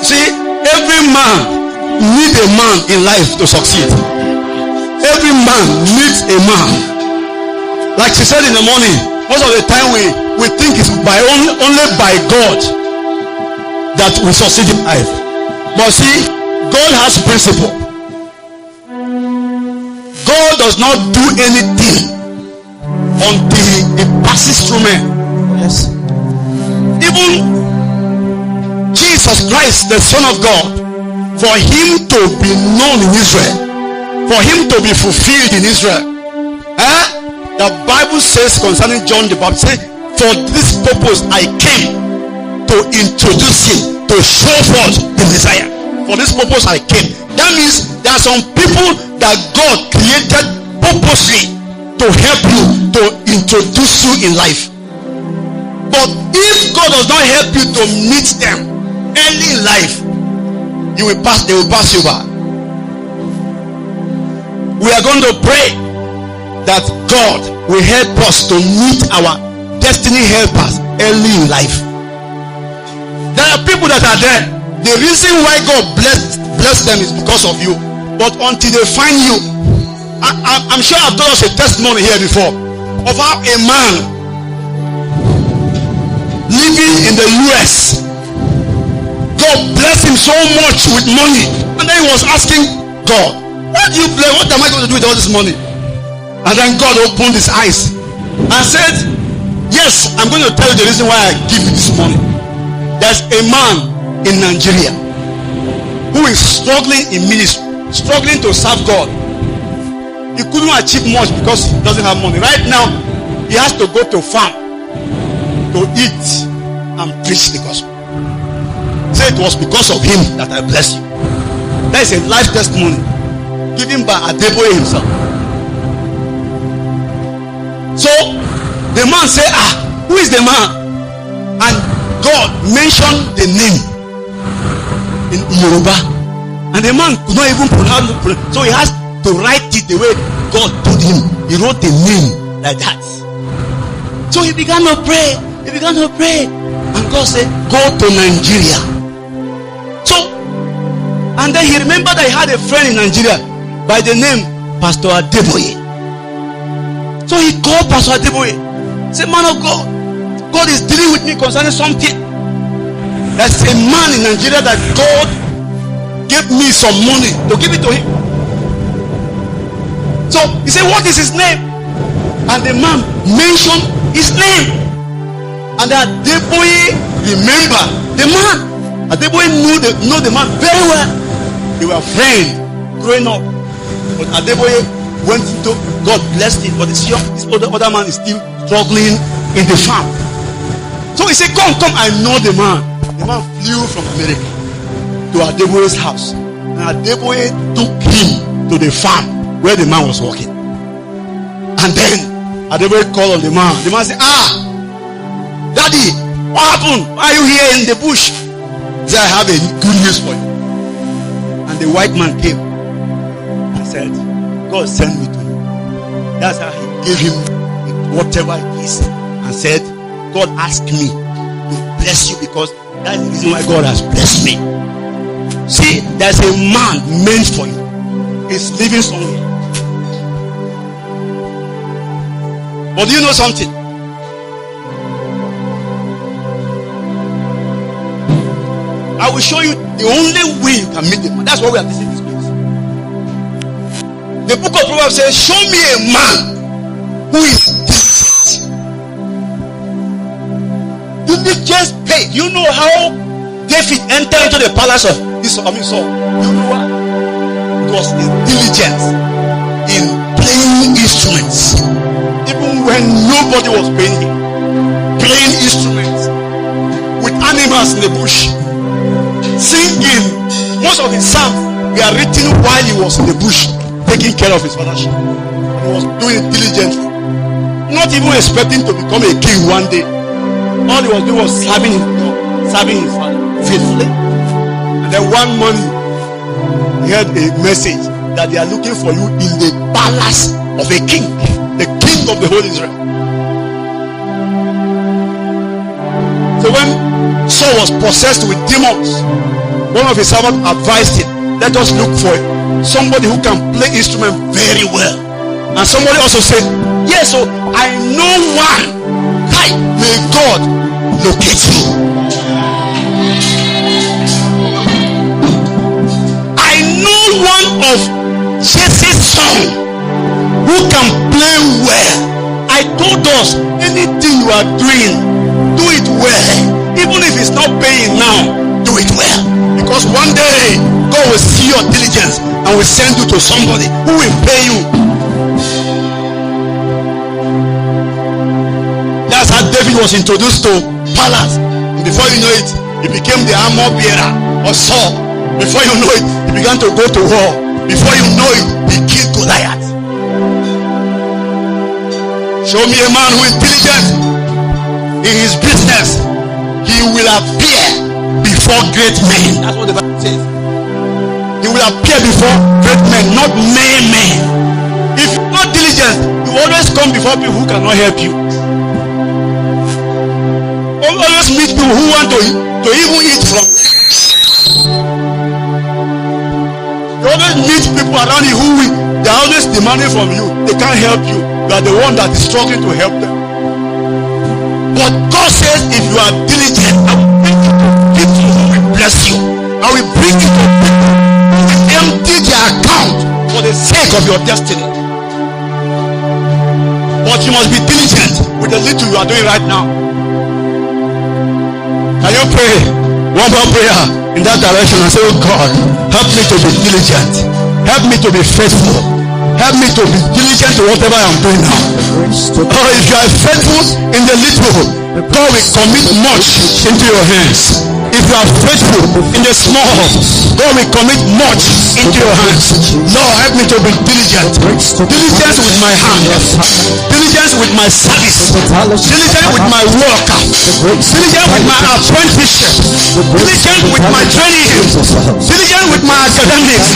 See, every man needs a man in life to succeed. Every man needs a man. Like she said in the morning, most of the time we think it's only by God that we succeed in life. But see, God has principle. God does not do anything until it passes through men. Yes. Even Jesus Christ, the Son of God, for him to be known in Israel, for him to be fulfilled in Israel, the Bible says concerning John the Baptist, for this purpose I came to introduce him, to show forth the Messiah. For this purpose I came. That means there are some people that God created purposely to help you, to introduce you in life. But if God does not help you to meet them early in life, they will pass you by. We are going to pray that God will help us to meet our destiny helpers early in life. There are people that are there. The reason why God bless them is because of you. But until they find you, I'm sure I've told us a testimony here before of how a man living in the US, God blessed him so much with money, and then he was asking God, what do you bless? What am I going to do with all this money? And then God opened his eyes and said, yes, I'm going to tell you the reason why I give you this money. There's a man in Nigeria who is struggling in ministry, struggling to serve God. He couldn't achieve much because he doesn't have money. Right now, he has to go to farm to eat and preach the gospel. Say it was because of him that I bless you. That is a life testimony given by Adeboye himself. So the man said, who is the man? And God mentioned the name in Yoruba, and the man could not even pronounce it, so he has to write it the way God told him. He wrote the name like that. So he began to pray. And God said, go to Nigeria. So, and then he remembered that he had a friend in Nigeria by the name Pastor Adeboye. So he called Pastor Adeboye, said, man of God, God is dealing with me concerning something. There's a man in Nigeria that God gave me some money to give it to him. So he said, what is his name? And the man mentioned his name. And Adeboye remember the man. Adeboye knew the man very well. They were friends growing up. But Adeboye went into, God blessed him. But this other man is still struggling in the farm. So he said, come, I know the man. The man flew from America to Adeboye's house. And Adeboye took him to the farm where the man was working. And then Adeboye called on the man. The man said, Daddy, what happened? Why are you here in the bush? He said, I have a good news for you. And the white man came and said, God sent me to you. That's how he gave him whatever it is and said, God asked me to bless you because that's the reason why God has blessed me. See, there's a man meant for you. He's living somewhere. But do you know something? I will show you the only way you can meet him. That's why we are visiting this place. The book of Proverbs says, show me a man who is diligent paid. You know how David entered into the palace of Saul? You know what? It was his diligence in playing instruments. Even when nobody was paying him. Playing instruments with animals in the bush. Singing. Most of his psalms were written while he was in the bush taking care of his father's sheep. He was doing it diligently, not even expecting to become a king one day. All he was doing was serving his father faithfully. And then one morning he heard a message that they are looking for you in the palace of a king, the king of the whole Israel. So when Saul was possessed with demons, one of his servants advised him, let us look for somebody who can play instrument very well. And somebody also said, yes, so I know one. Hi, may God locate you. I know one of Jesse's son who can play well. I told us, anything you are doing, do it well. Even if it's not paying now, do it well. Because one day, God will see your diligence and will send you to somebody who will pay you. That's how David was introduced to palace. And before you know it, he became the armor bearer of Saul. Before you know it, he began to go to war. Before you know it, he killed Goliath. Show me a man who is diligent in his business. He will appear before great men. That's what the Bible says. He will appear before great men, not mere men. If you're not diligent, you always come before people who cannot help you. Always meet people who want to even eat from. You always meet people around you who they are always demanding from you. They can't help you. You are the one that is struggling to help them. But God says, if you are diligent, I will bring you to people who will bless you. I will bring you to people who will empty their account for the sake of your destiny. But you must be diligent with the little you are doing right now. Can you pray one more prayer in that direction and say, oh God, help me to be diligent. Help me to be faithful. Help me to be diligent to whatever I am doing now. Oh, if you are faithful in the little, God will commit much into your hands. If you are faithful in the small, God will commit much into your hands. Lord, help me to be diligent. Diligence with my hands. Diligence with my service. Diligent with my work. Diligent with my apprenticeship. Diligent with my training. Diligent with my academics.